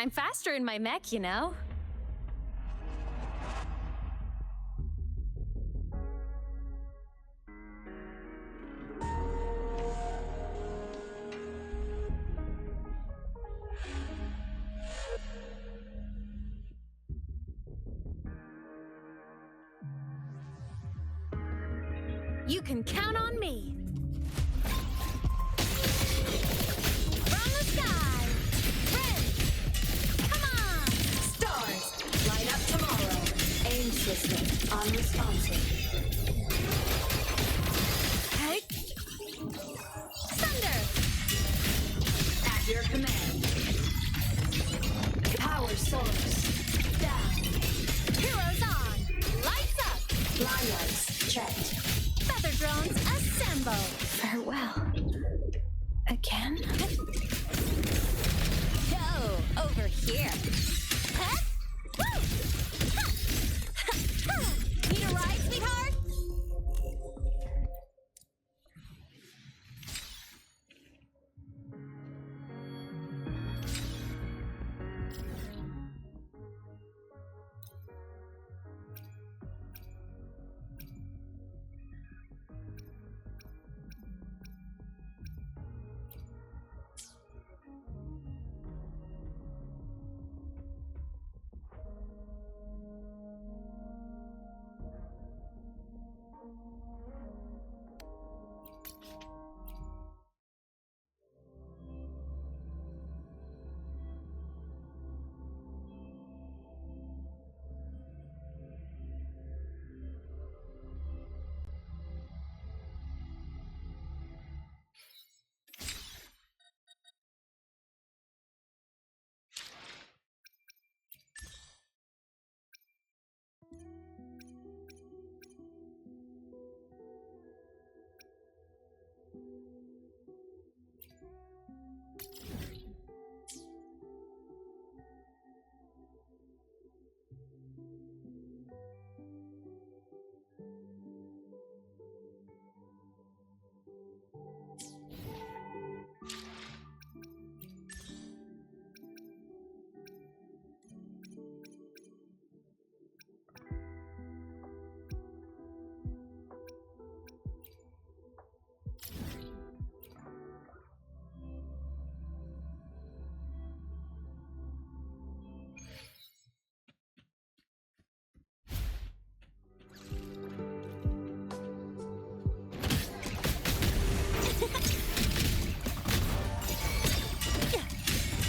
I'm faster in my mech, you know. You can count on me. From the sky, ready. Come on. Stars, light up tomorrow. Aim system unresponsive. Hey. Thunder. At your command. Power source. Down. Heroes on. Lights up. Line lights checked. Feather drones assemble. Farewell. Again? Go over here. Huh? Woo! Ha! Ha! Ha! Need a ride, sweetheart?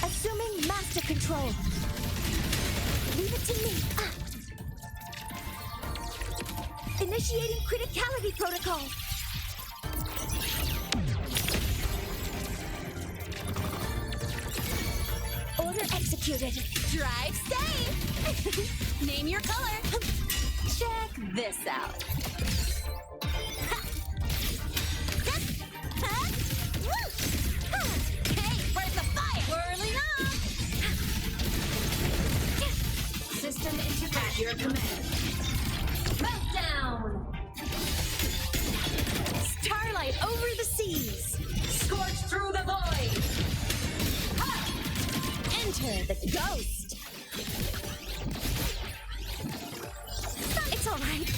Assuming master control. Leave it to me. Initiating criticality protocol. Order executed. Drive safe. Name your color. Check this out. Hey, where's the fire? Whirling up. System integrated. At your command. Meltdown. Starlight over the seas. Scorch through the void. Ha! Enter the ghost. It's all right.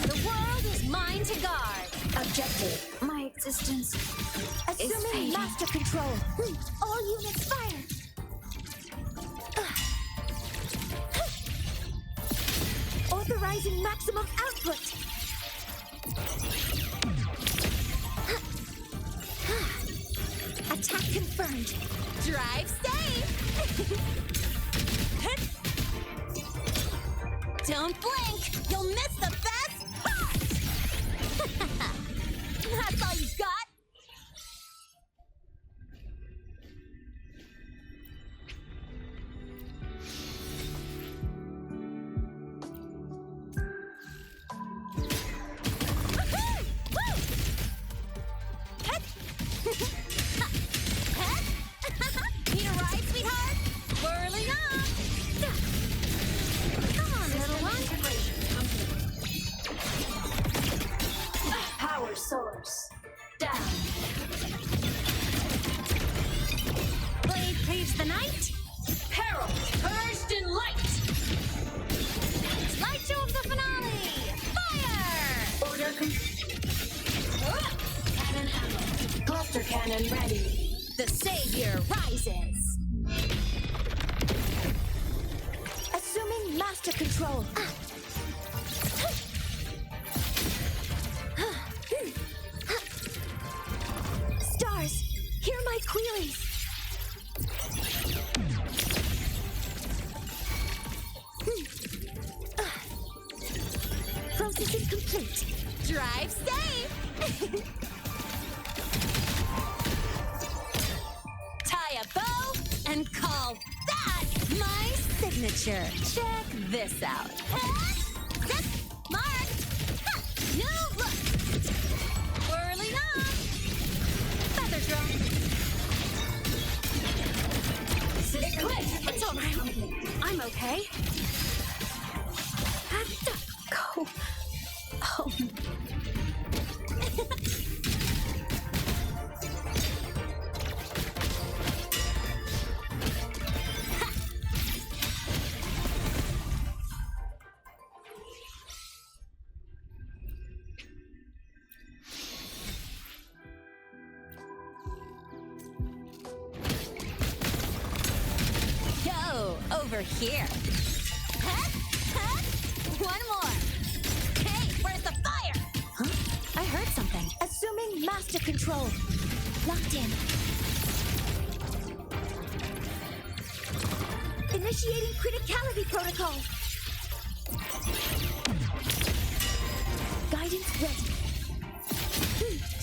The world is mine to guard. Objective. My existence is Assuming fading. master control. All units fire. Authorizing maximum output. Attack confirmed. Drive safe. Don't blink. You'll miss the best part. That's all you got. Need a ride, sweetheart? Whirling up! Come on, little one. Power source. Down. saves the night. Peril purged in light. Slideshow of the finale. Fire! Order cannon ammo. Cluster cannon ready. The savior rises. Assuming master control. Stars, hear my queries. Processing complete. Drive safe. Tie a bow and call that my signature. Check this out. Zip, mark. Ha, new look. Whirling on. Feather drum. It's all right. I'm okay. Have to go home. Go over here. One more. Hey, where's the fire? Huh? I heard something. Assuming master control. Locked in. Initiating criticality protocol. Guidance ready.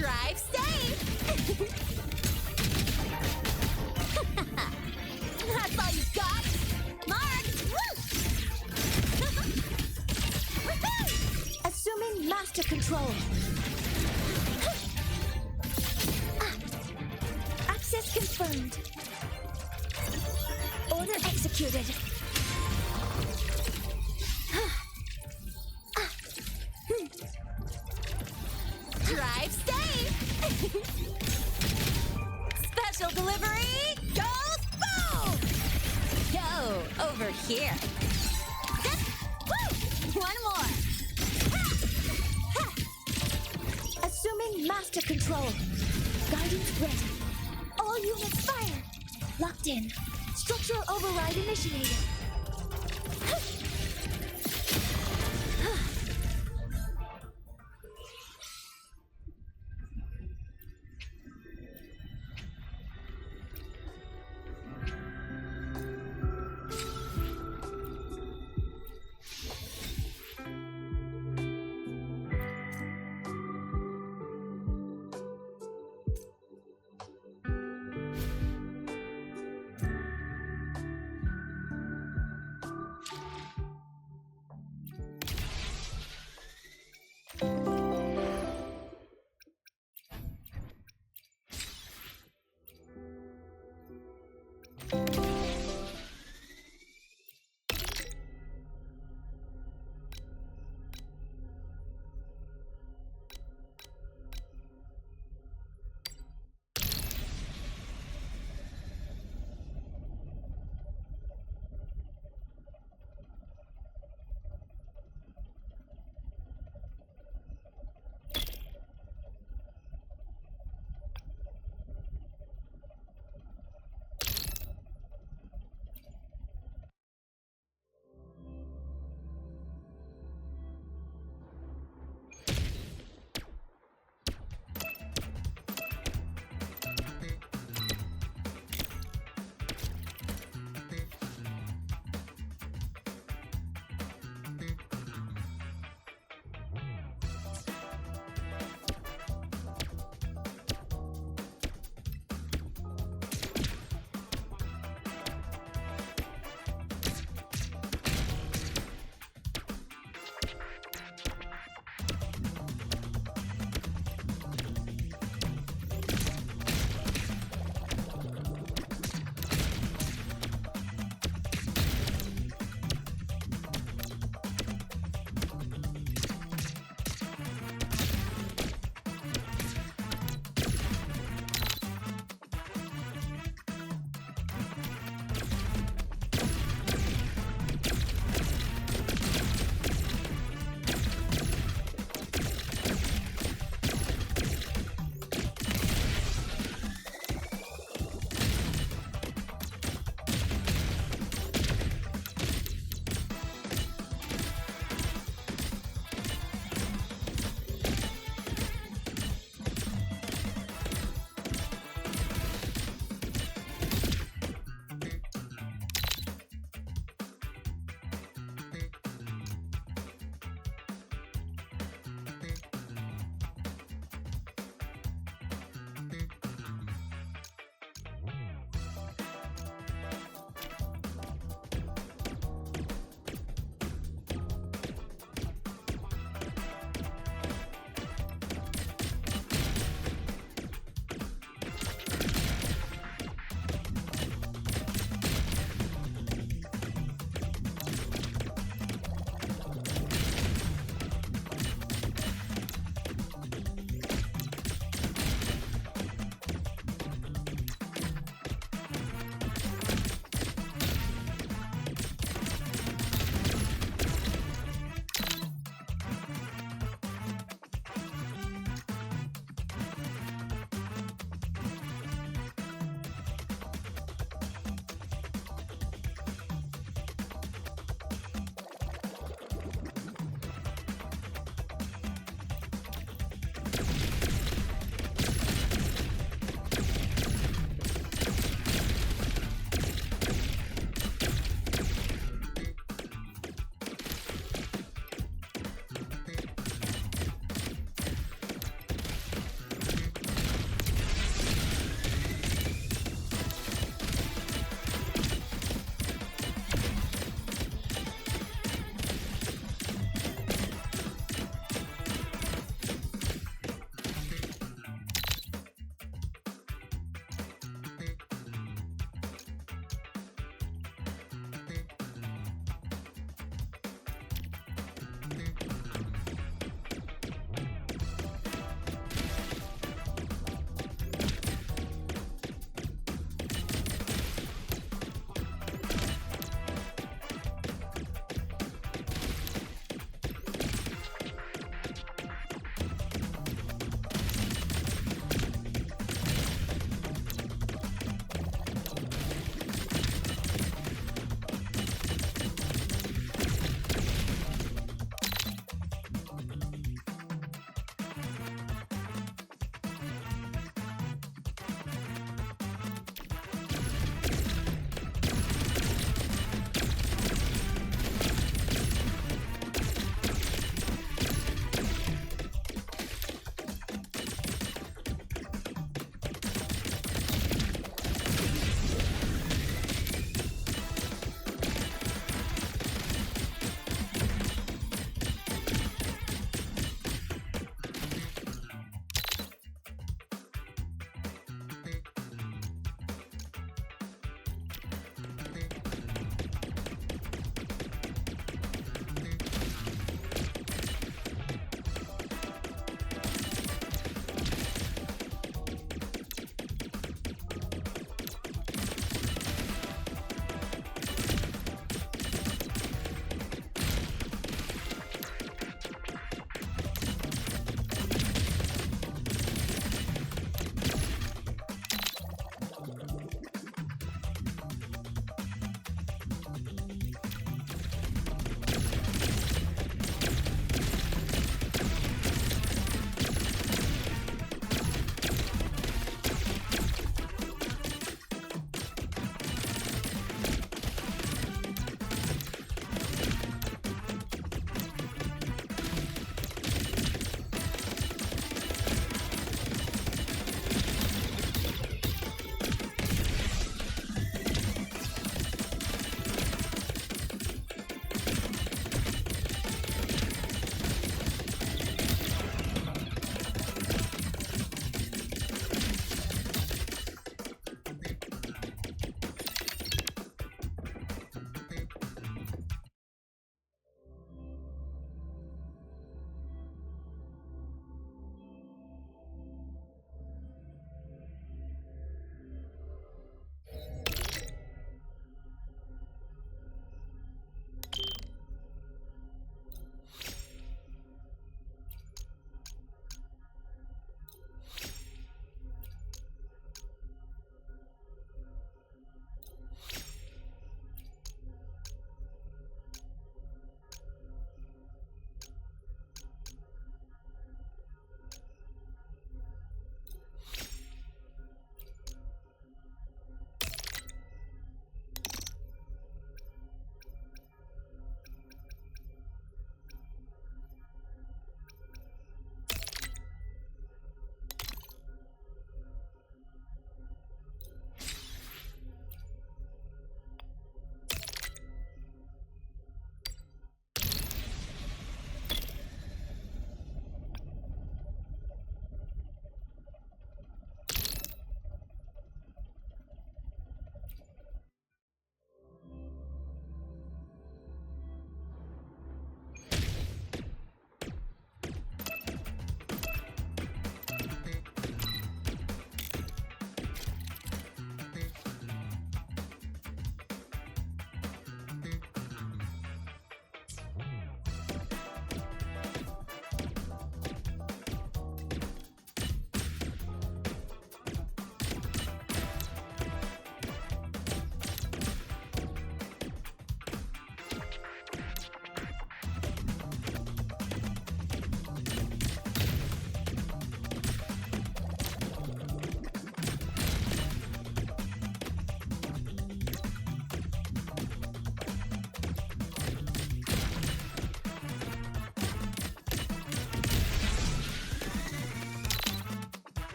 Drive safe. That's all you got? Mark! Woo! Assuming master control. Access confirmed. Order executed. Drive safe! Special delivery goes boom! Go over here. Zip! Woo! One more. Ha! Ha! Assuming master control. Guidance ready. All units fire. Locked in. Structural override initiated.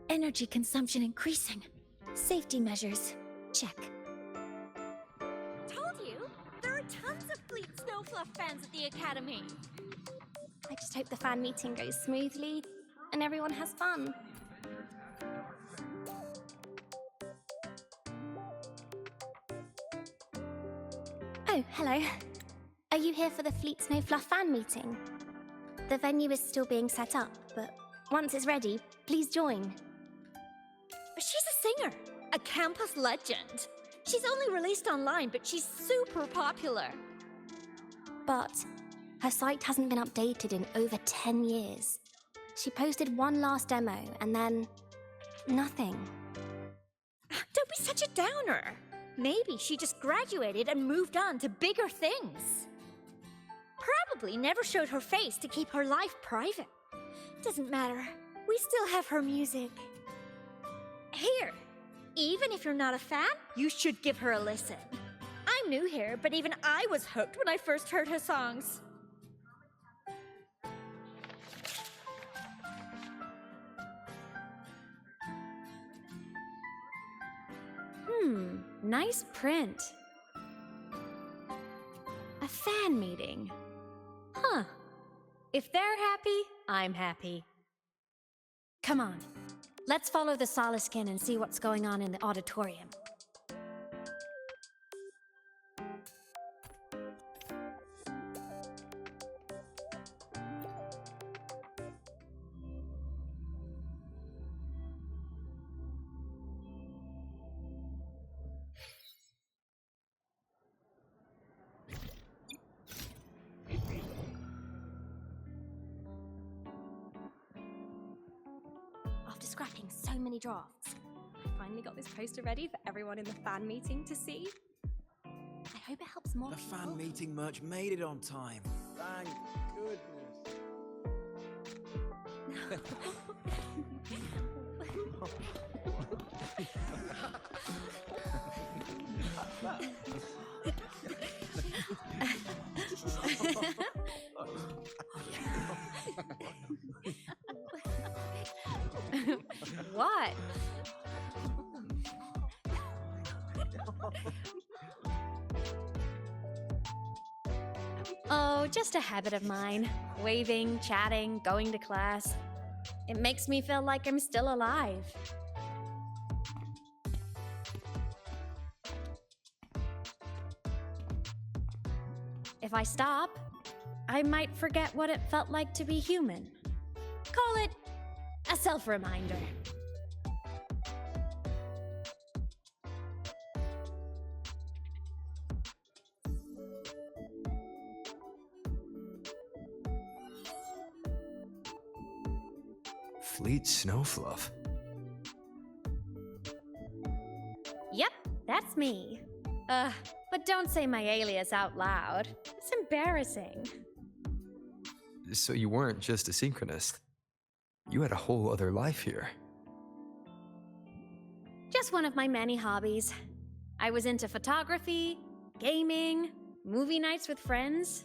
Energy consumption increasing. Safety measures. Check. Told you, there are tons of Fleet Snowfluff fans at the Academy. I just hope the fan meeting goes smoothly and everyone has fun. Oh, hello. Are you here for the Fleet Snowfluff fan meeting? The venue is still being set up, but once it's ready, please join. She's a singer, a campus legend. She's only released online, but she's super popular. But her site hasn't been updated in over 10 years. She posted one last demo, and then nothing. Don't be such a downer. Maybe she just graduated and moved on to bigger things. Probably never showed her face to keep her life private. Doesn't matter. We still have her music. Here, even if you're not a fan, you should give her a listen. I'm new here, but even I was hooked when I first heard her songs. Nice print. A fan meeting. Huh. If they're happy, I'm happy. Come on. Let's follow the Solskin and see what's going on in the auditorium. After scrapping so many drafts, I finally got this poster ready for everyone in the fan meeting to see. I hope it helps more The people. fan meeting merch made it on time. Thank goodness. What? Oh, just a habit of mine. Waving, chatting, going to class. It makes me feel like I'm still alive. If I stop, I might forget what it felt like to be human. Call it a self-reminder. Fleet Snowfluff. Yep, that's me. But don't say my alias out loud. It's embarrassing. So you weren't just a synchronist. You had a whole other life here. Just one of my many hobbies. I was into photography, gaming, movie nights with friends.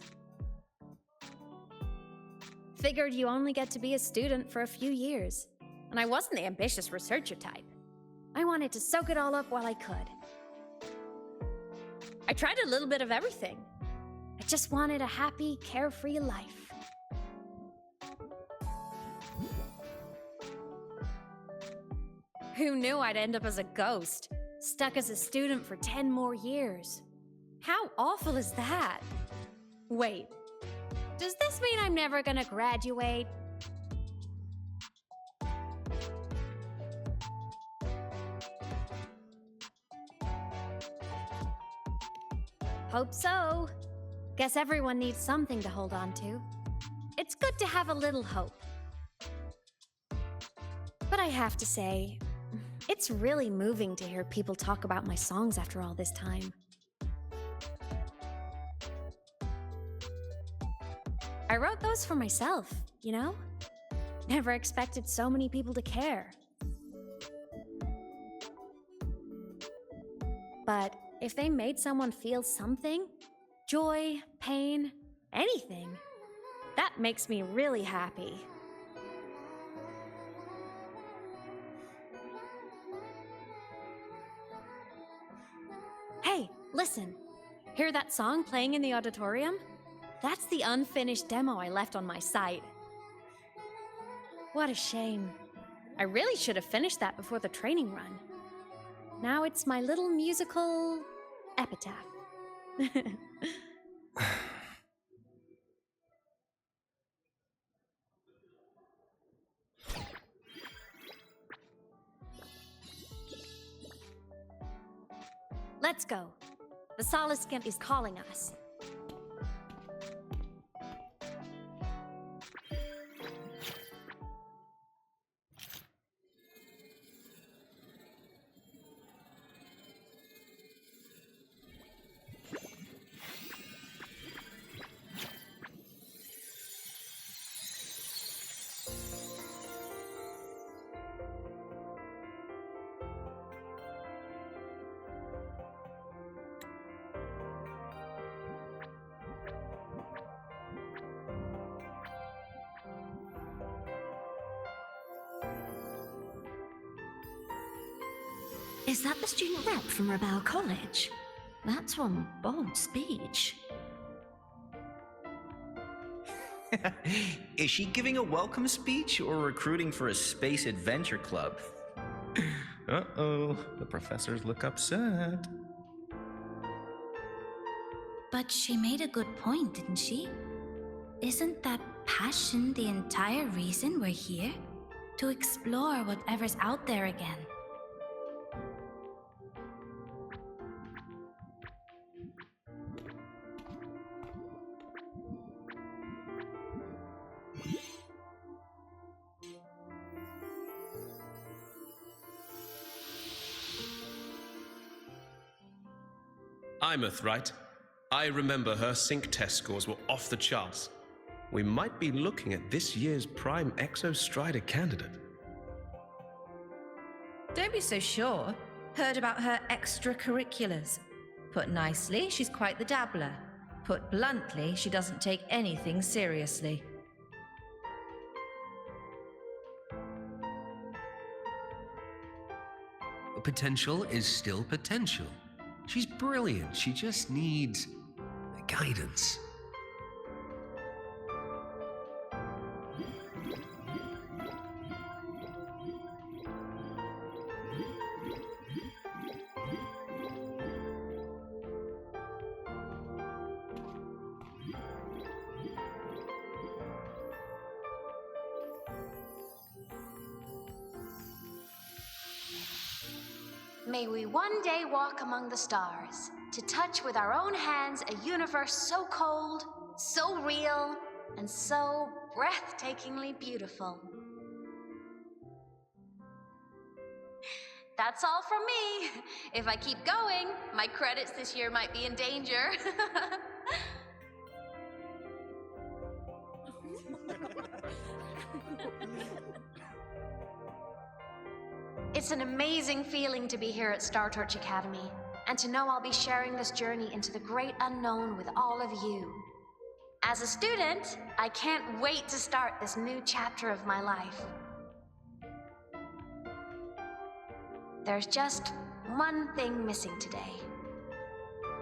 Figured you only get to be a student for a few years. And I wasn't the ambitious researcher type. I wanted to soak it all up while I could. I tried a little bit of everything. I just wanted a happy, carefree life. Who knew I'd end up as a ghost, stuck as a student for 10 more years? How awful is that? Wait, does this mean I'm never gonna graduate? Hope so. Guess everyone needs something to hold on to. It's good to have a little hope. But I have to say, it's really moving to hear people talk about my songs after all this time. I wrote those for myself, you know? Never expected so many people to care. But if they made someone feel something, joy, pain, anything, that makes me really happy. Listen, hear that song playing in the auditorium? That's the unfinished demo I left on my site. What a shame. I really should have finished that before the training run. Now it's my little musical epitaph. Let's go. The Solskin is calling us. Is that the student rep from Rebel College? That's one bold speech. Is she giving a welcome speech or recruiting for a space adventure club? Uh-oh, the professors look upset. But she made a good point, didn't she? Isn't that passion the entire reason we're here? To explore whatever's out there again. Imeth, right? I remember her sync test scores were off the charts. We might be looking at this year's prime Exostrider candidate. Don't be so sure. Heard about her extracurriculars. Put nicely, she's quite the dabbler. Put bluntly, she doesn't take anything seriously. Potential is still potential. She's brilliant. She just needs guidance. May we one day walk among the stars, to touch with our own hands a universe so cold, so real, and so breathtakingly beautiful. That's all from me. If I keep going, my credits this year might be in danger. It's an amazing feeling to be here at Star Torch Academy, and to know I'll be sharing this journey into the great unknown with all of you. As a student, I can't wait to start this new chapter of my life. There's just one thing missing today.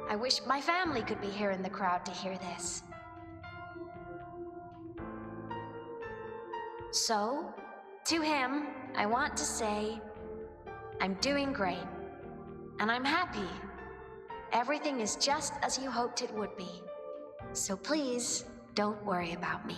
I wish my family could be here in the crowd to hear this. So, to him, I want to say, I'm doing great, and I'm happy. Everything is just as you hoped it would be. So please, don't worry about me.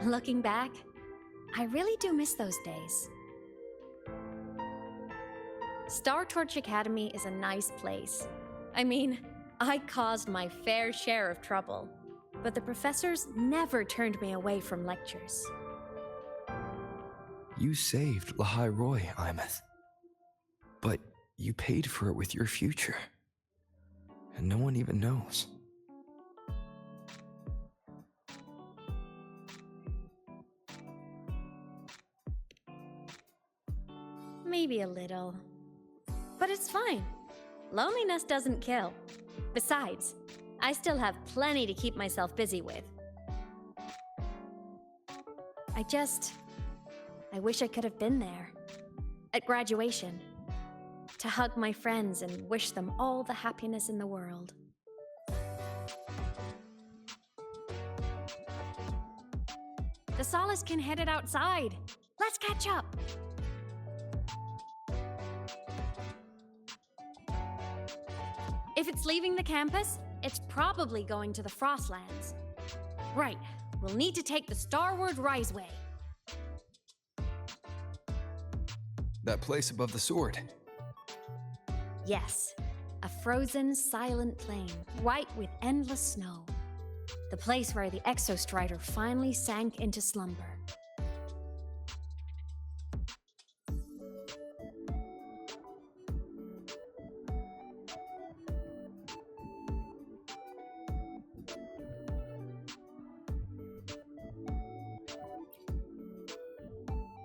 Looking back, I really do miss those days. Star Torch Academy is a nice place. I mean, I caused my fair share of trouble, but the professors never turned me away from lectures. You saved Lahai Roy, Imeth. But you paid for it with your future. And no one even knows. Maybe a little. But it's fine. Loneliness doesn't kill. Besides, I still have plenty to keep myself busy with. I wish I could have been there. At graduation. To hug my friends and wish them all the happiness in the world. The Solskin headed outside. Let's catch up. If it's leaving the campus, it's probably going to the Frostlands. Right, we'll need to take the Starward Riseway. That place above the sword. Yes, a frozen, silent plain, white with endless snow. The place where the Exostrider finally sank into slumber.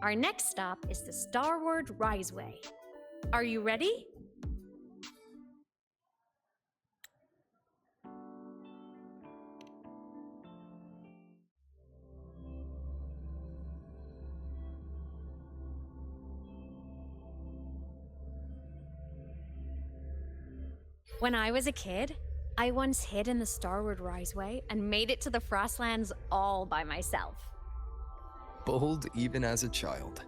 Our next stop is the Starward Riseway. Are you ready? When I was a kid, I once hid in the Starward Riseway and made it to the Frostlands all by myself. Bold even as a child.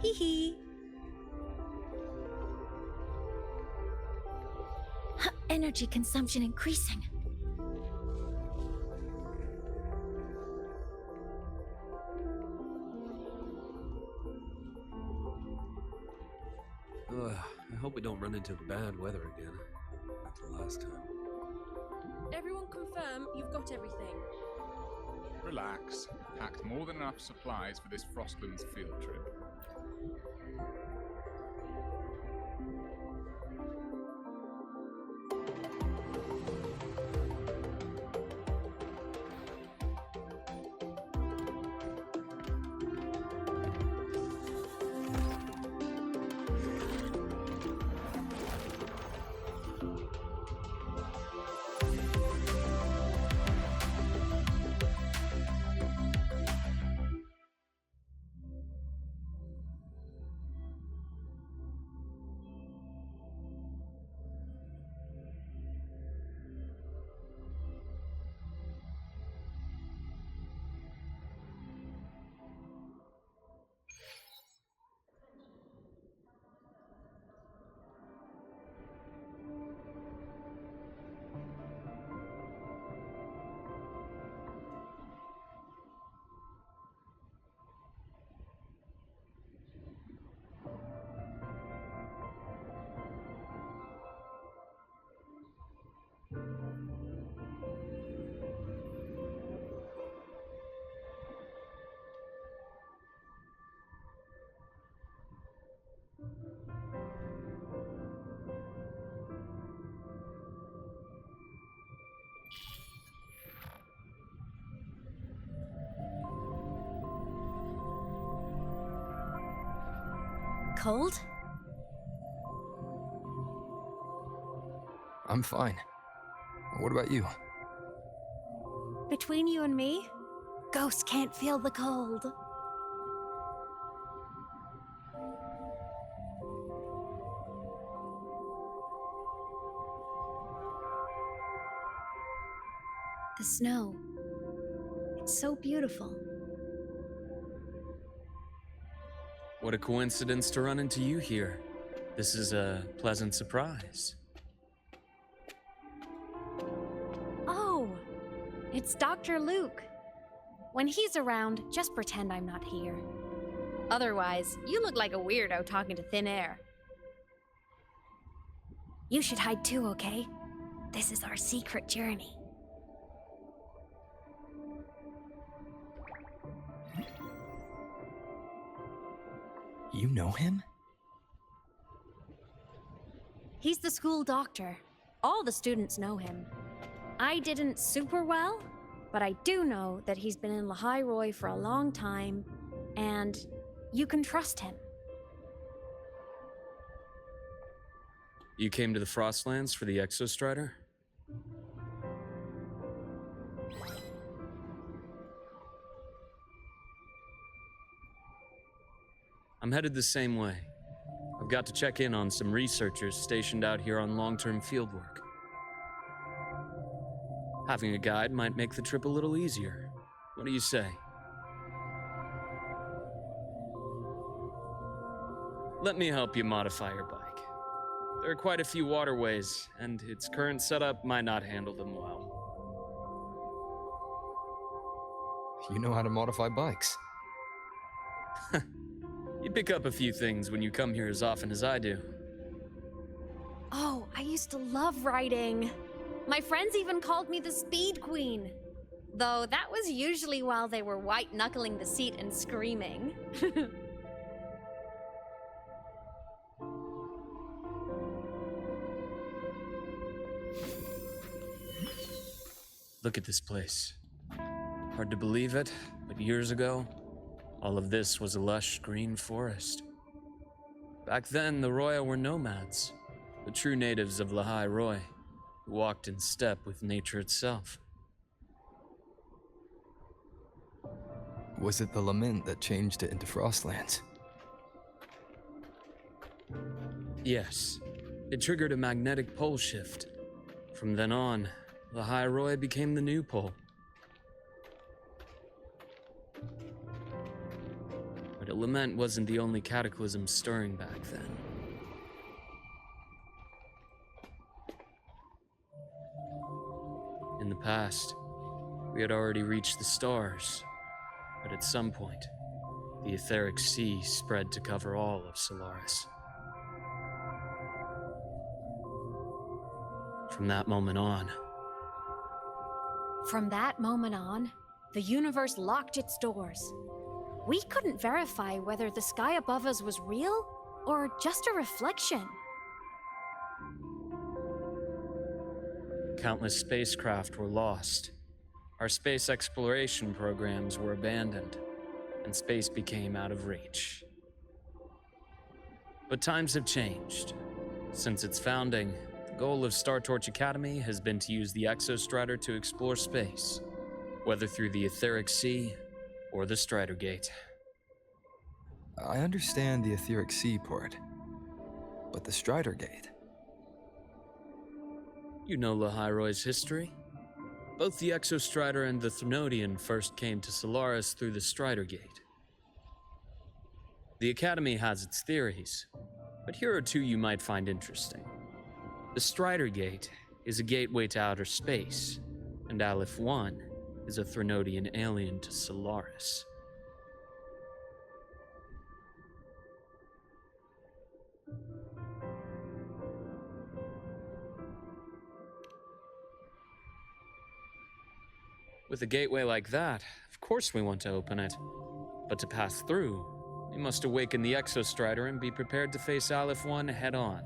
Hee hee. Energy consumption increasing. I hope we don't run into bad weather again, like the last time. Everyone confirm you've got everything. Relax. Packed more than enough supplies for this Frostlands field trip. Cold? I'm fine. What about you? Between you and me, ghosts can't feel the cold. The snow. It's so beautiful. What a coincidence to run into you here. This is a pleasant surprise. Oh, it's Dr. Luuk. When he's around, just pretend I'm not here. Otherwise, you look like a weirdo talking to thin air. You should hide too, okay? This is our secret journey. You know him? He's the school doctor. All the students know him. I didn't super well, but I do know that he's been in Lahai Roy for a long time, and you can trust him. You came to the Frostlands for the Exostrider? I'm headed the same way. I've got to check in on some researchers stationed out here on long-term fieldwork. Having a guide might make the trip a little easier. What do you say? Let me help you modify your bike. There are quite a few waterways, and its current setup might not handle them well. You know how to modify bikes. You pick up a few things when you come here as often as I do. Oh, I used to love riding. My friends even called me the Speed Queen. Though that was usually while they were white-knuckling the seat and screaming. Look at this place. Hard to believe it, but years ago, all of this was a lush green forest. Back then, the Roya were nomads, the true natives of Lahai Roy, who walked in step with nature itself. Was it the lament that changed it into Frostlands? Yes, it triggered a magnetic pole shift. From then on, Lahai Roy became the new pole. But a lament wasn't the only cataclysm stirring back then. In the past, we had already reached the stars, but at some point, the Etheric Sea spread to cover all of Solaris. From that moment on, the universe locked its doors. We couldn't verify whether the sky above us was real or just a reflection. countless spacecraft were lost. Our space exploration programs were abandoned, and space became out of reach. But times have changed. Since its founding, the goal of Star Torch Academy has been to use the Exostrider to explore space, whether through the Etheric Sea or the Strider Gate. I understand the Etheric Sea part, but the Strider Gate? You know Lahai Roy's history. Both the Exostrider and the Thnodian first came to Solaris through the Strider Gate. The Academy has its theories, but here are two you might find interesting. The Strider Gate is a gateway to outer space, and Aleph 1 is a Thnodian alien to Solaris. With a gateway like that, of course we want to open it. But to pass through, we must awaken the Exostrider and be prepared to face Aleph 1 head-on.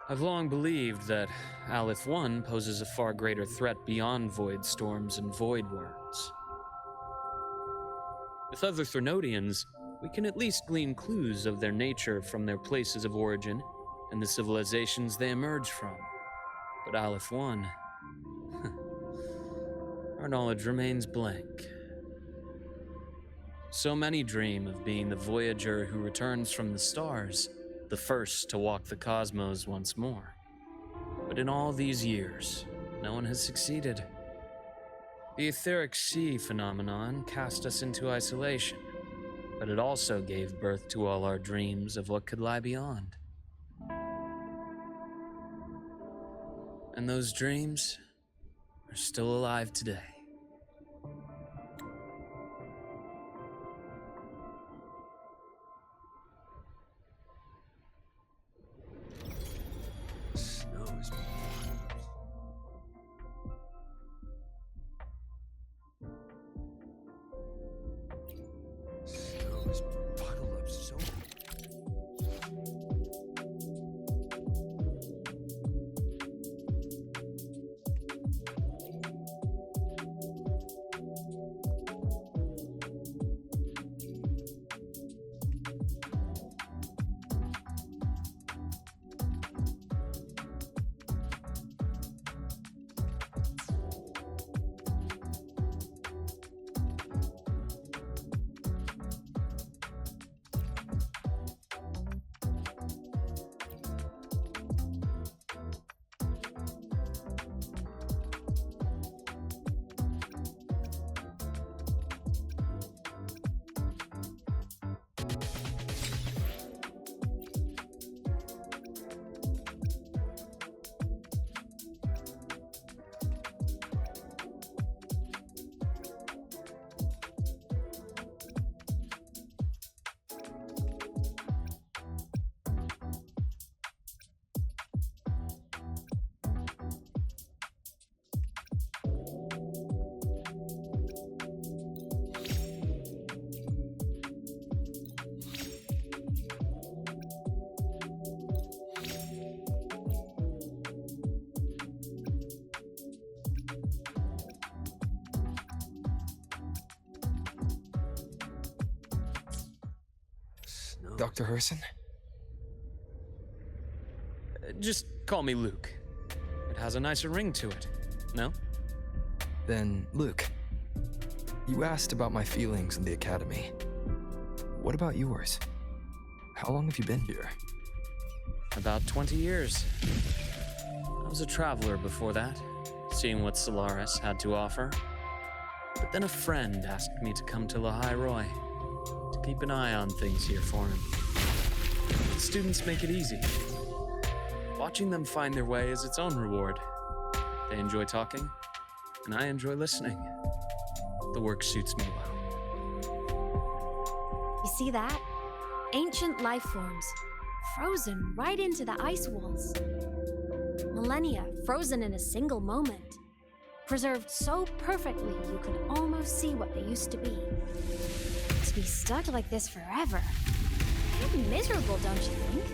I've long believed that Aleph 1 poses a far greater threat beyond void storms and void worms. With other Thnodians, we can at least glean clues of their nature from their places of origin and the civilizations they emerge from. But Aleph 1... our knowledge remains blank. So many dream of being the Voyager who returns from the stars, the first to walk the cosmos once more. But in all these years, no one has succeeded. The Etheric Sea phenomenon cast us into isolation, but it also gave birth to all our dreams of what could lie beyond. And those dreams are still alive today. Dr. Herson? Just call me Luuk. It has a nicer ring to it, no? Then, Luuk, you asked about my feelings in the academy. What about yours? How long have you been here? About 20 years. I was a traveler before that, seeing what Solaris had to offer. But then a friend asked me to come to Lahai Roy, to keep an eye on things here for him. The students make it easy. Watching them find their way is its own reward. They enjoy talking, and I enjoy listening. The work suits me well. You see that? Ancient life forms, frozen right into the ice walls. Millennia frozen in a single moment. Preserved so perfectly you could almost see what they used to be. To be stuck like this forever. Pretty miserable, don't you think?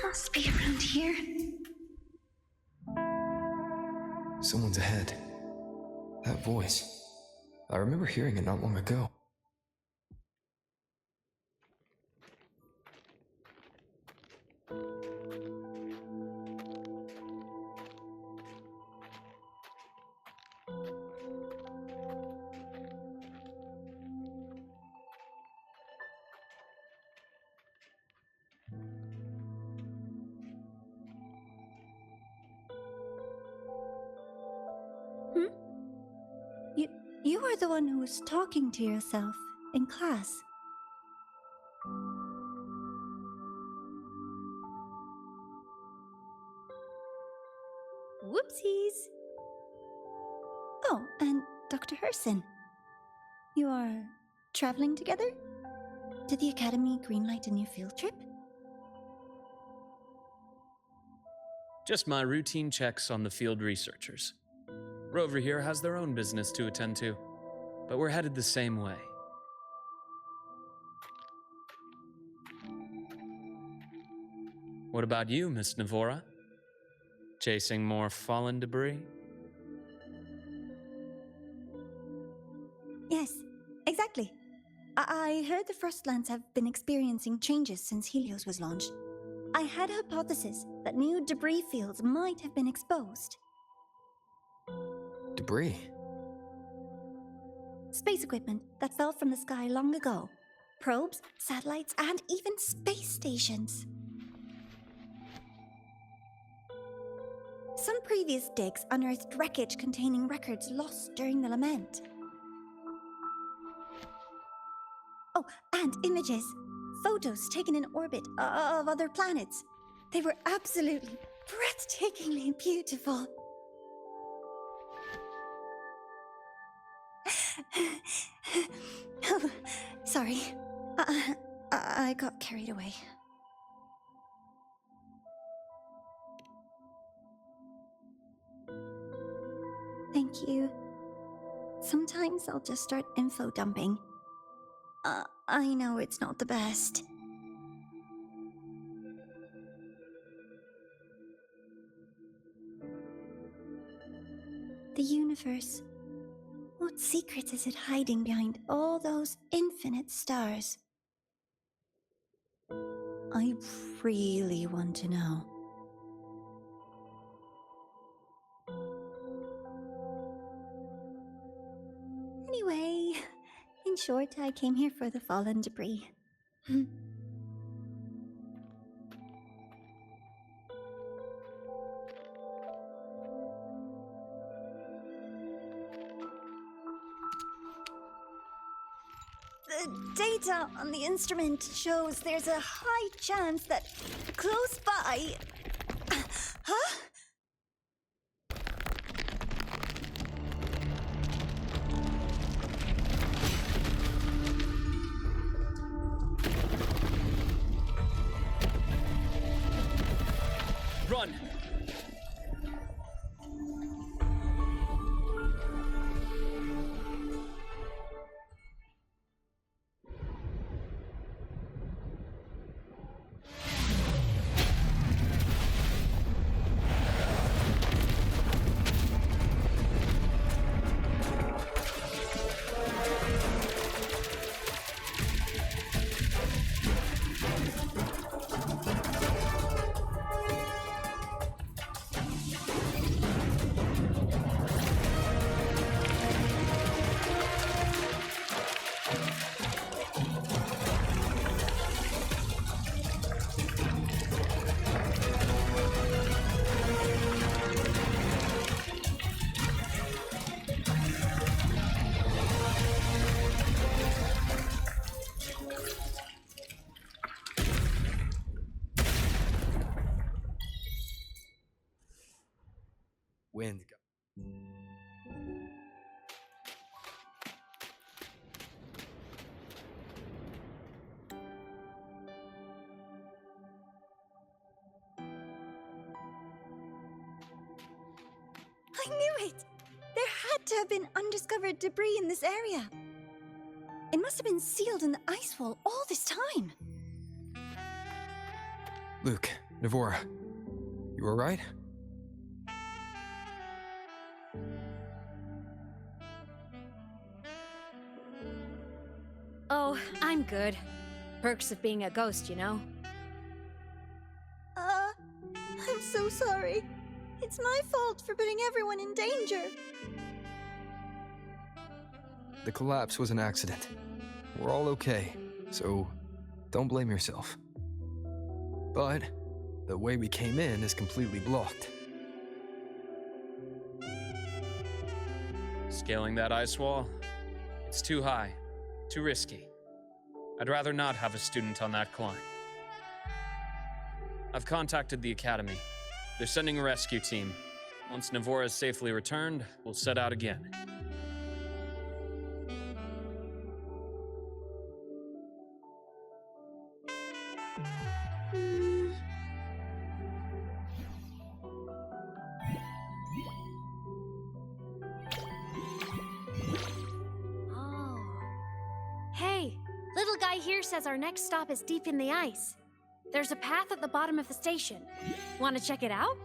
Must be around here. Someone's ahead. That voice. I remember hearing it not long ago. You are the one who was talking to yourself in class. Whoopsies! Oh, and Dr. Herson. You are traveling together? Did the Academy greenlight a new field trip? Just my routine checks on the field researchers. Rover here has their own business to attend to, but we're headed the same way. What about you, Miss Nivora? Chasing more fallen debris? Yes, exactly. I heard the Frostlands have been experiencing changes since Helios was launched. I had a hypothesis that new debris fields might have been exposed. Debris? Space equipment that fell from the sky long ago. Probes, satellites, and even space stations. Some previous digs unearthed wreckage containing records lost during the lament. Oh, and images. Photos taken in orbit of other planets. They were absolutely breathtakingly beautiful. Oh, sorry. I got carried away. Thank you. Sometimes I'll just start info dumping. I know it's not the best. The universe. What secret is it hiding behind all those infinite stars? I really want to know. Anyway, in short, I came here for the fallen debris. The data on the instrument shows there's a high chance that close by... Huh? Run! wind. I knew it! There had to have been undiscovered debris in this area. It must have been sealed in the ice wall all this time. Luuk, Nivora, you alright? Oh, I'm good. Perks of being a ghost, you know? I'm so sorry. It's my fault for putting everyone in danger. The collapse was an accident. We're all okay, so don't blame yourself. But the way we came in is completely blocked. Scaling that ice wall? It's too high, too risky. I'd rather not have a student on that climb. I've contacted the Academy. They're sending a rescue team. Once Nivora is safely returned, we'll set out again. Hey, little guy here says our next stop is deep in the ice. There's a path at the bottom of the station. Want to check it out?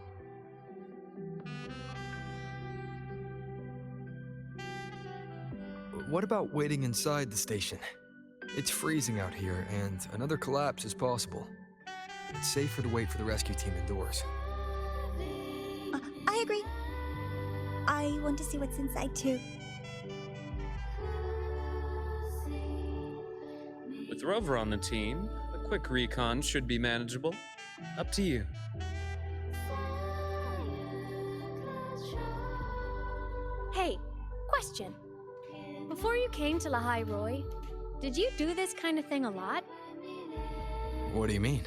What about waiting inside the station? It's freezing out here, and another collapse is possible. It's safer to wait for the rescue team indoors. I agree. I want to see what's inside too. With Rover on the team, a quick recon should be manageable. Up to you. Hey, question. Before you came to Lahai Roy, did you do this kind of thing a lot? What do you mean?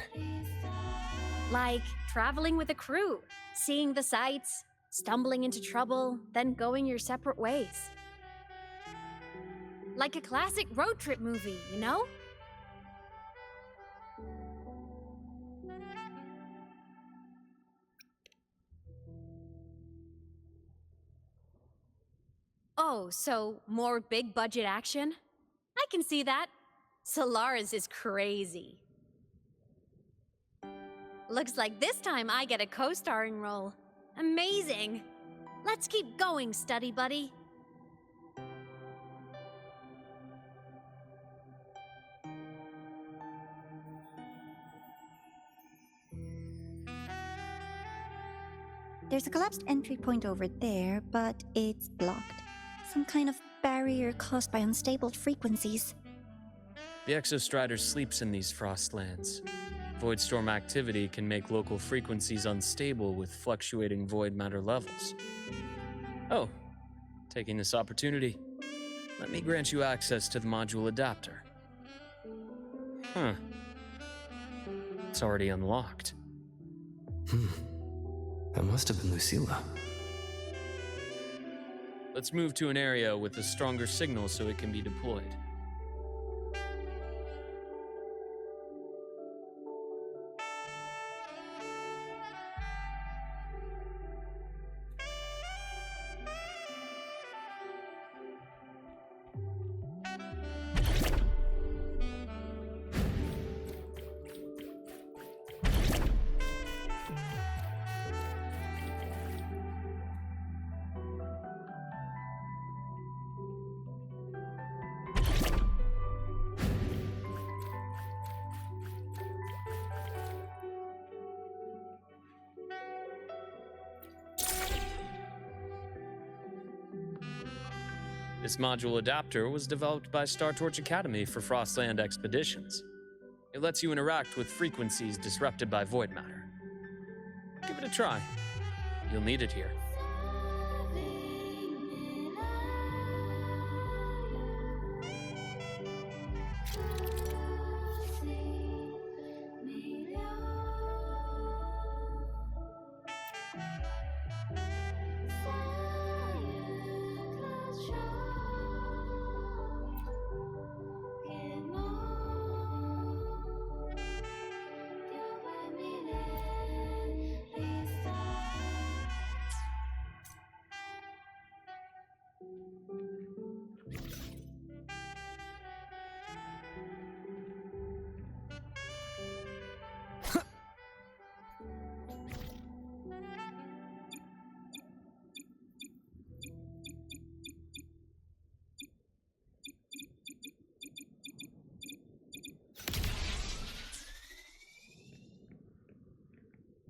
Like traveling with a crew, seeing the sights, stumbling into trouble, then going your separate ways. Like a classic road trip movie, you know? Oh, so more big budget action? I can see that. Solaris is crazy. Looks like this time I get a co-starring role. Amazing. Let's keep going, study buddy. There's a collapsed entry point over there, but it's blocked. Some kind of barrier caused by unstable frequencies. The Exostrider sleeps in these Frostlands. Void storm activity can make local frequencies unstable with fluctuating void matter levels. Oh, taking this opportunity, let me grant you access to the module adapter. Huh. It's already unlocked. That must have been Lucilla. Let's move to an area with a stronger signal so it can be deployed. This module adapter was developed by Star Torch Academy for Frostland expeditions. It lets you interact with frequencies disrupted by void matter. Give it a try. You'll need it here.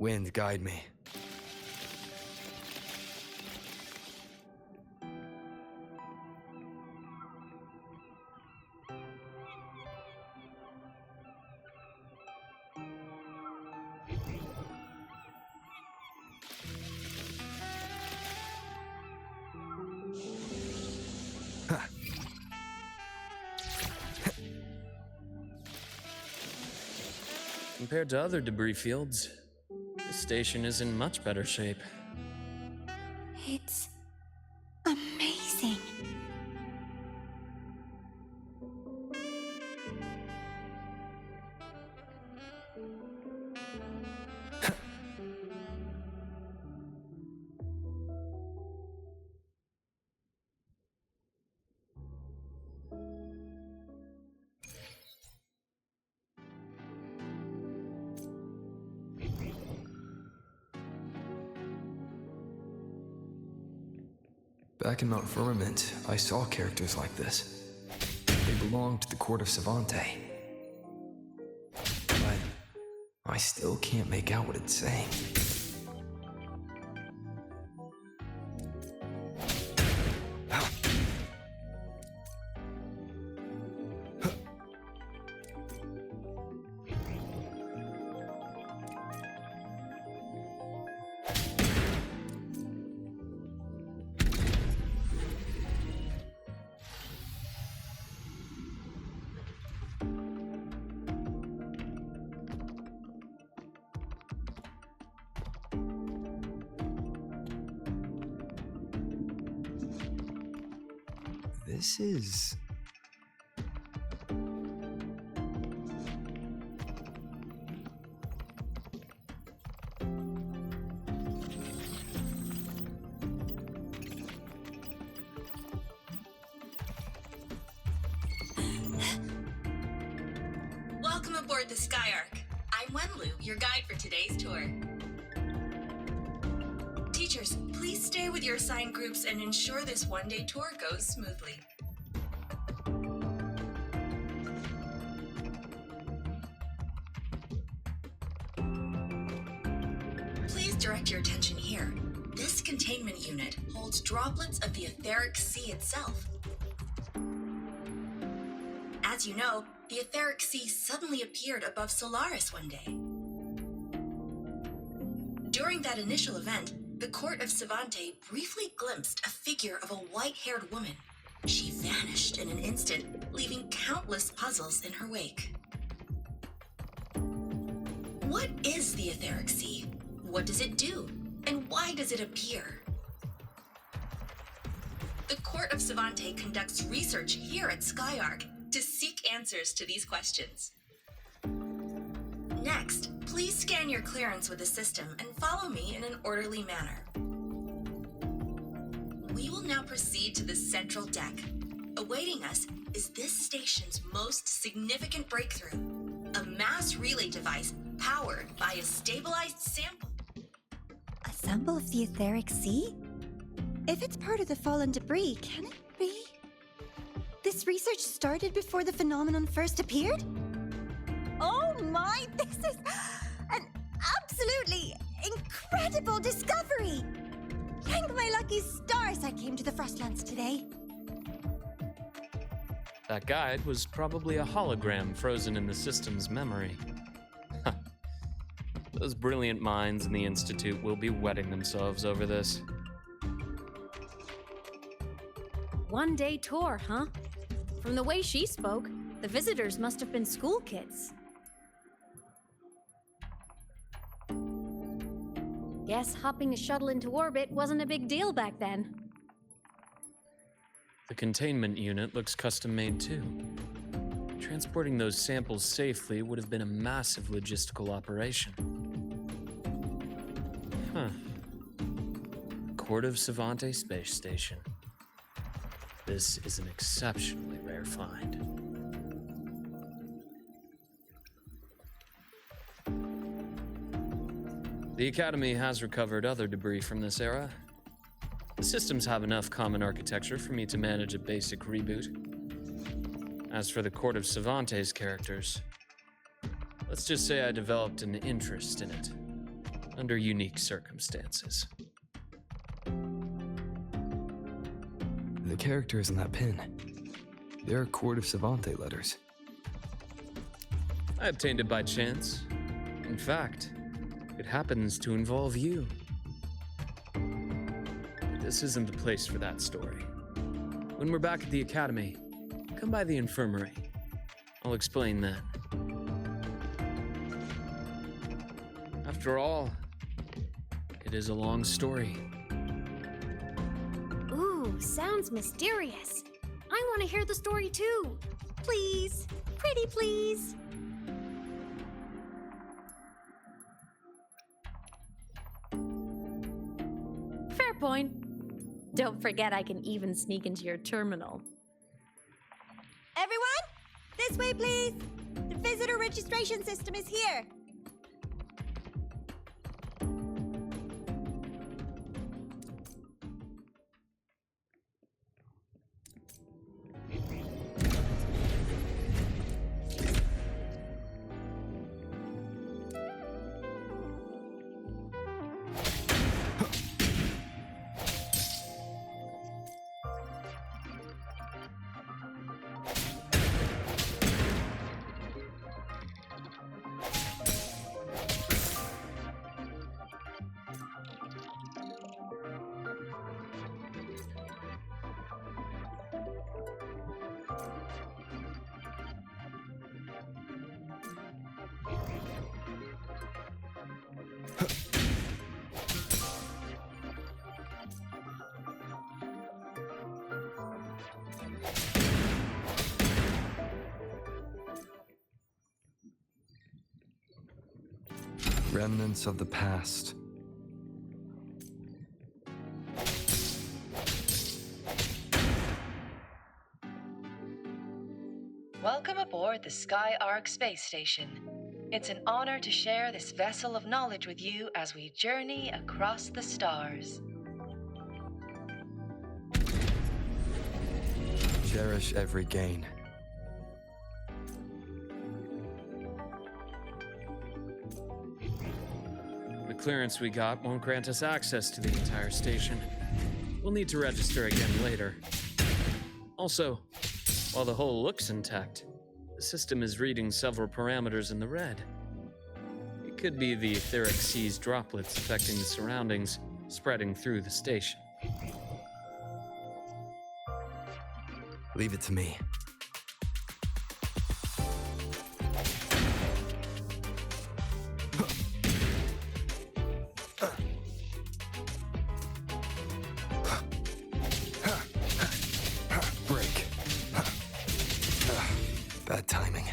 Wind, guide me. Compared to other debris fields, this station is in much better shape. It's amazing. Back in Mount Firmament, I saw characters like this. They belonged to the Court of Savantae. But I still can't make out what it's saying. This is... Welcome aboard the Skyark. I'm Wenlu, your guide for today's tour. Teachers, please stay with your assigned groups and ensure this one-day tour goes smoothly. Please direct your attention here. This containment unit holds droplets of the Etheric Sea itself. As you know, the Etheric Sea suddenly appeared above Solaris one day. During that initial event, the Court of Savantae briefly glimpsed a figure of a white-haired woman. She vanished in an instant, leaving countless puzzles in her wake. What is the Etheric Sea? What does it do? And why does it appear? The Court of Savantae conducts research here at Skyark to seek answers to these questions. Next, please scan your clearance with the system and follow me in an orderly manner. We will now proceed to the central deck. Awaiting us is this station's most significant breakthrough, a mass relay device powered by a stabilized sample. A sample of the Etheric Sea? If it's part of the fallen debris, can it be? This research started before the phenomenon first appeared? Oh my, this is an absolutely incredible discovery! Thank my lucky stars I came to the Frostlands today. That guide was probably a hologram frozen in the system's memory. Those brilliant minds in the Institute will be wetting themselves over this. One-day tour, huh? From the way she spoke, the visitors must have been school kids. Guess hopping a shuttle into orbit wasn't a big deal back then. The containment unit looks custom-made too. Transporting those samples safely would have been a massive logistical operation. Court of Savantae Space Station. This is an exceptionally rare find. The Academy has recovered other debris from this era. The systems have enough common architecture for me to manage a basic reboot. As for the Court of Savantae's characters, let's just say I developed an interest in it. under unique circumstances. The characters in that pin, they're Court of Savantae Letters. I obtained it by chance. In fact, it happens to involve you. This isn't the place for that story. When we're back at the academy, come by the infirmary. I'll explain then. After all, it is a long story. Ooh, sounds mysterious. I want to hear the story too. Please, pretty please. Fair point. Don't forget I can even sneak into your terminal. Everyone, this way, please. The visitor registration system is here. Remnants of the past. Welcome aboard the Sky Arc space station. It's an honor to share this vessel of knowledge with you as we journey across the stars. Cherish every gain. The clearance we got won't grant us access to the entire station. We'll need to register again later. Also, while the hull looks intact, the system is reading several parameters in the red. It could be the Etheric Sea's droplets affecting the surroundings, spreading through the station. Leave it to me. Break. Bad timing.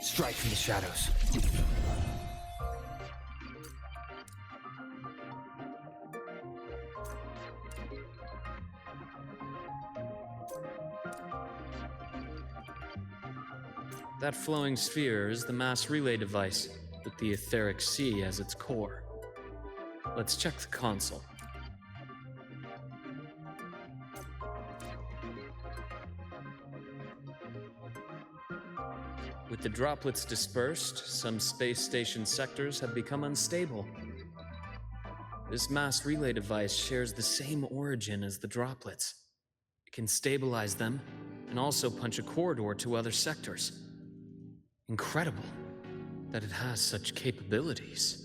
Strike from the shadows. That flowing sphere is the mass relay device, with the Etheric Sea as its core. Let's check the console. With the droplets dispersed, some space station sectors have become unstable. This mass relay device shares the same origin as the droplets. It can stabilize them and also punch a corridor to other sectors. Incredible that it has such capabilities.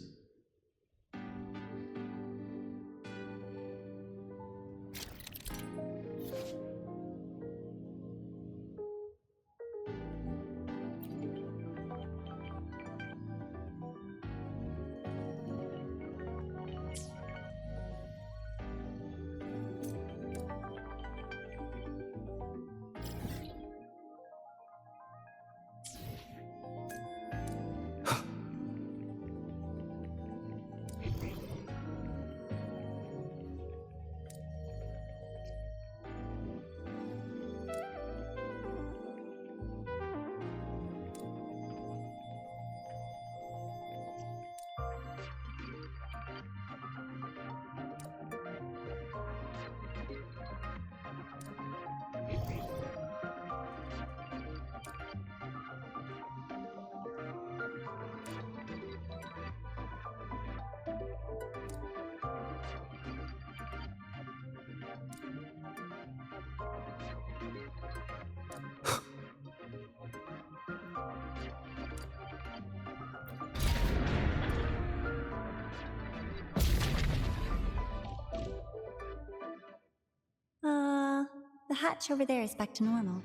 The hatch over there is back to normal.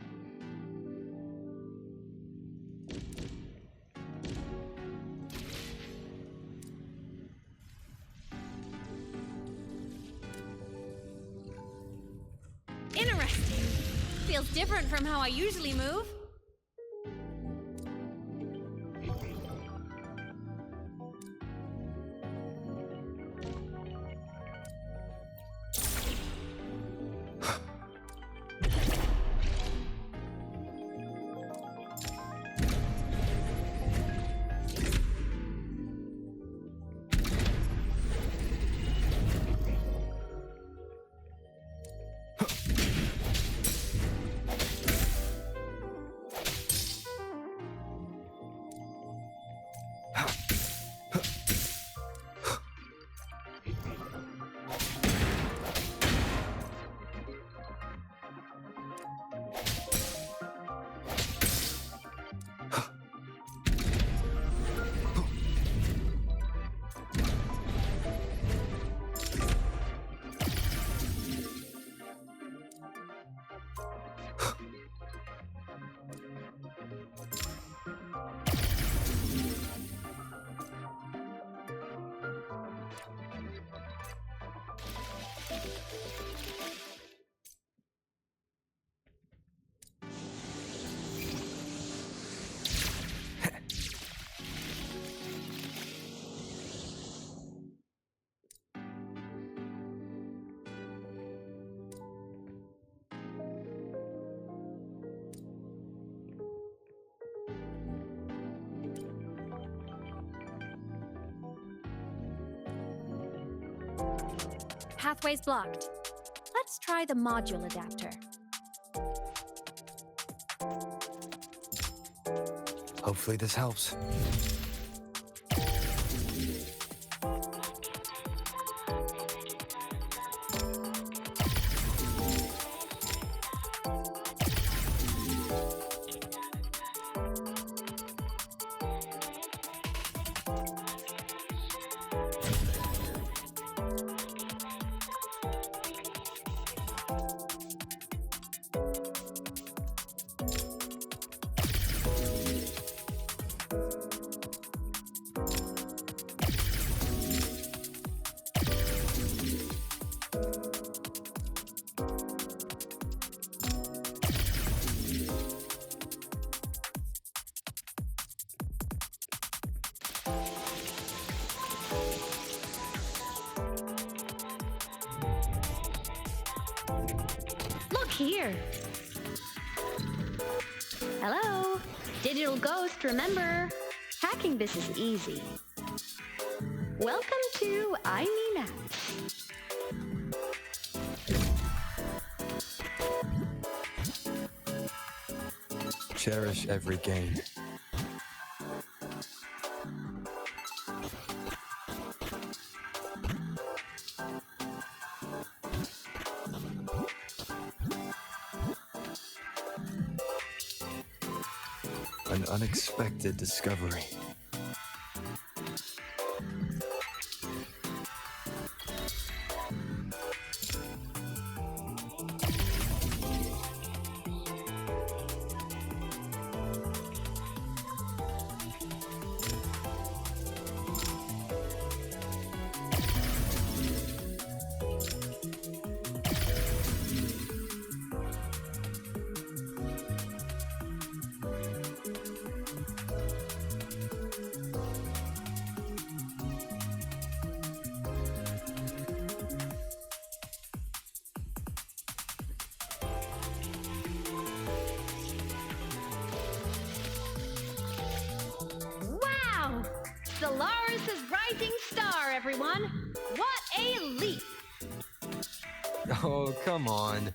Interesting. Feels different from how I usually move. Pathway's blocked. Let's try the module adapter. Hopefully this helps. Look here. Hello. Digital Ghost, remember, hacking this is easy. Welcome to I Mean Apps. Cherish every gain. An unexpected discovery. Wow! Solaris' rising star, everyone! What a leap! Oh, come on.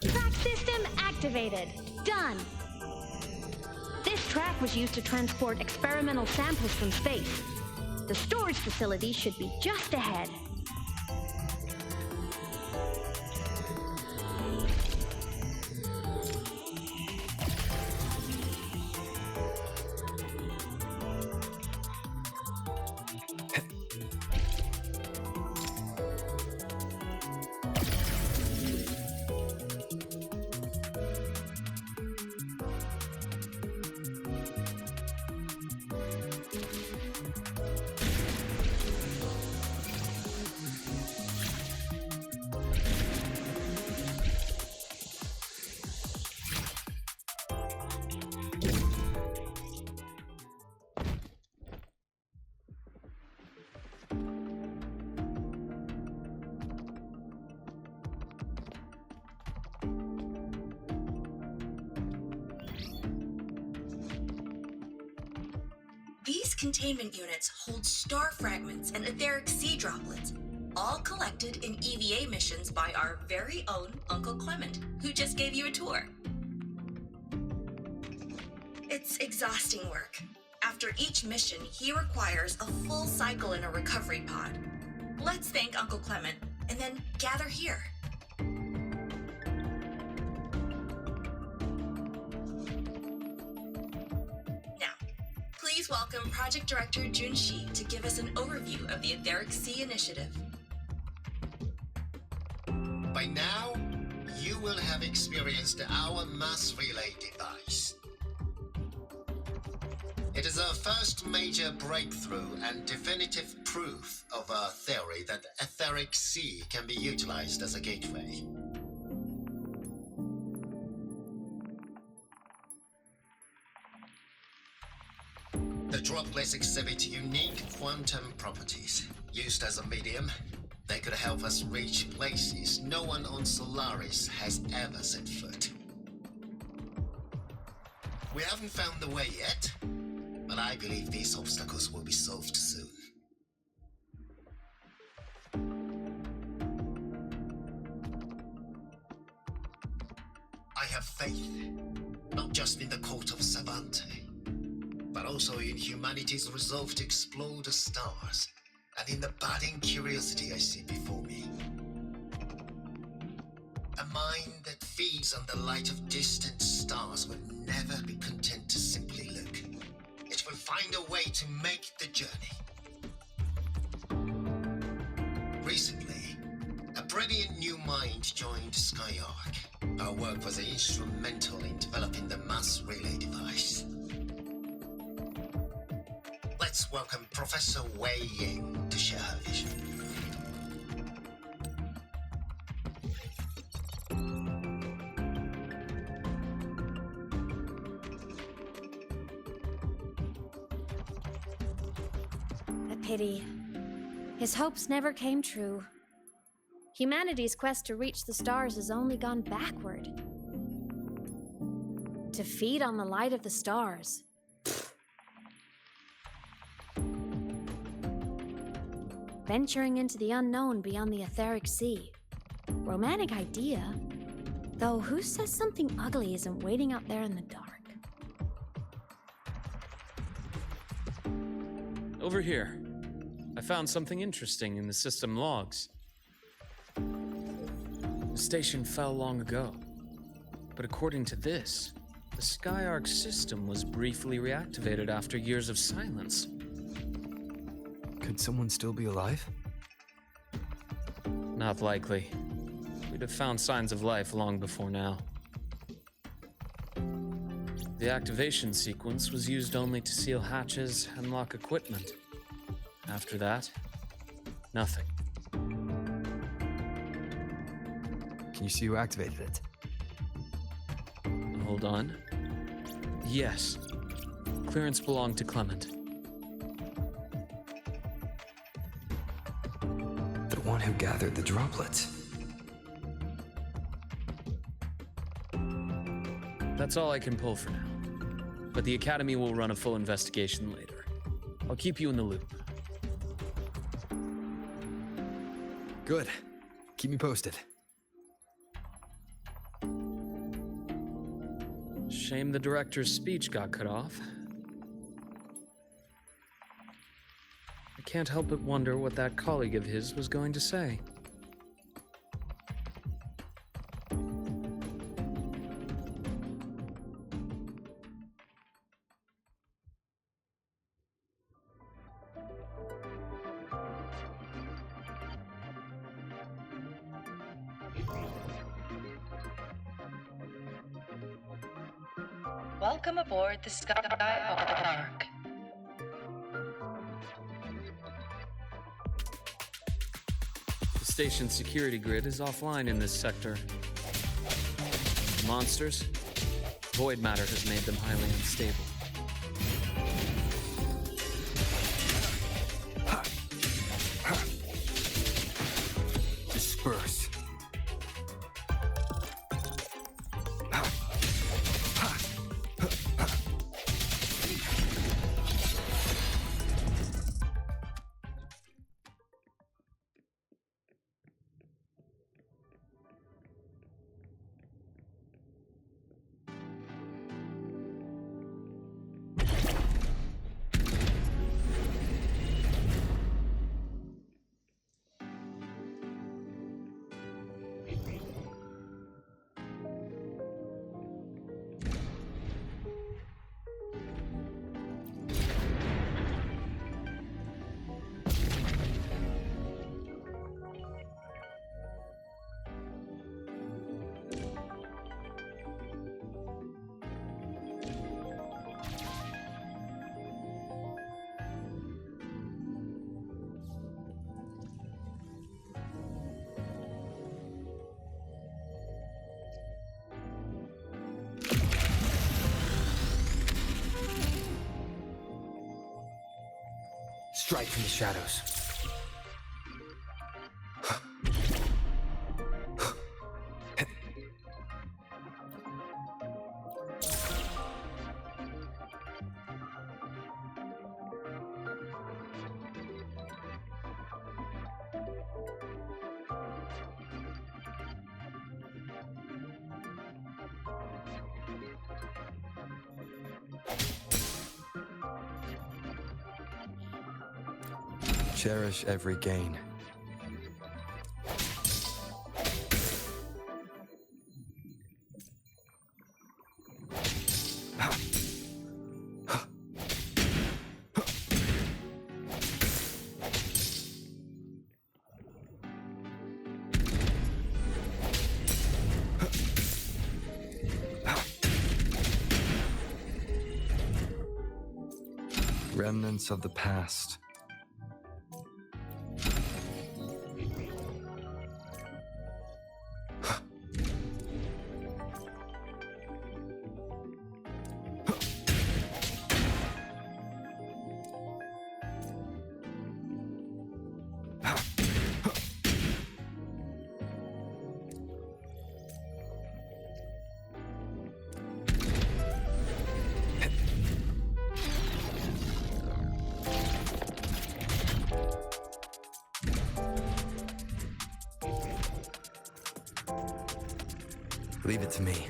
Track system activated. Done. This track was used to transport experimental samples from space. The storage facility should be just ahead. These containment units hold star fragments and etheric sea droplets, all collected in EVA missions by our very own Uncle Clement, who just gave you a tour. It's exhausting work. After each mission, he requires a full cycle in a recovery pod. Let's thank Uncle Clement, and then gather here. Please welcome Project Director Junshi to give us an overview of the Etheric Sea Initiative. By now, you will have experienced our mass relay device. It is our first major breakthrough and definitive proof of our theory that the Etheric Sea can be utilized as a gateway. The droplets exhibit unique quantum properties. Used as a medium, they could help us reach places no one on Solaris has ever set foot. We haven't found the way yet, but I believe these obstacles will be solved soon. I have faith, not just in the Court of Savantae, but also in humanity's resolve to explore the stars, and in the budding curiosity I see before me. A mind that feeds on the light of distant stars will never be content to simply look. It will find a way to make the journey. Recently, a brilliant new mind joined Skyark. Our work was instrumental in developing the mass relay device. Let's welcome Professor Wei Ying to share her vision. pity. His hopes never came true. Humanity's quest to reach the stars has only gone backward. To feed on the light of the stars. Venturing into the unknown beyond the Etheric Sea. Romantic idea. Though who says something ugly isn't waiting out there in the dark? Over here. I found something interesting in the system logs. The station fell long ago. But according to this, the Skyark system was briefly reactivated after years of silence. Could someone still be alive? Not likely. We'd have found signs of life long before now. The activation sequence was used only to seal hatches and lock equipment. After that, nothing. Can you see who activated it? Hold on. Yes. Clearance belonged to Clement. The one who gathered the droplets. That's all I can pull for now. But the Academy will run a full investigation later. I'll keep you in the loop. Good. Keep me posted. Shame the director's speech got cut off. I can't help but wonder what that colleague of his was going to say. Welcome aboard the Skyark. The station's security grid is offline in this sector. Monsters, void matter has made them highly unstable. Disperse. Strike from the shadows. Cherish every gain. Remnants of the past. Leave it to me.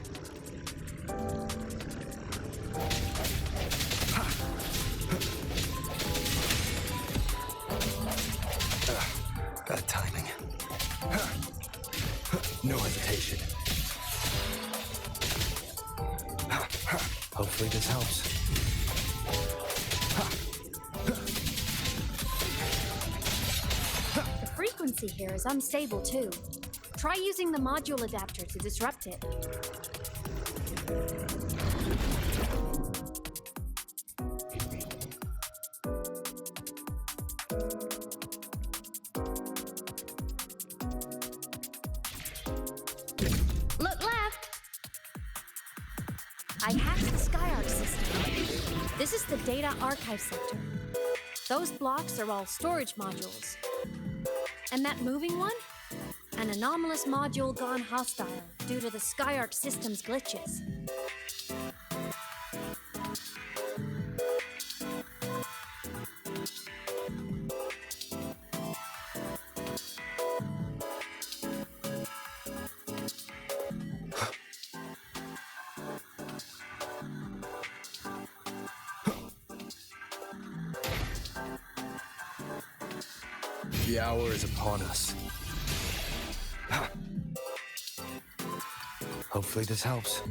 Bad timing. No hesitation. Hopefully this helps. The frequency here is unstable too. Try using the module adapter to disrupt it. Look left! I hacked the SkyArc system. This is the data archive sector. Those blocks are all storage modules. And that moving one? An anomalous module gone hostile due to the SkyArc system's glitches. The hour is upon us. Hopefully this helps.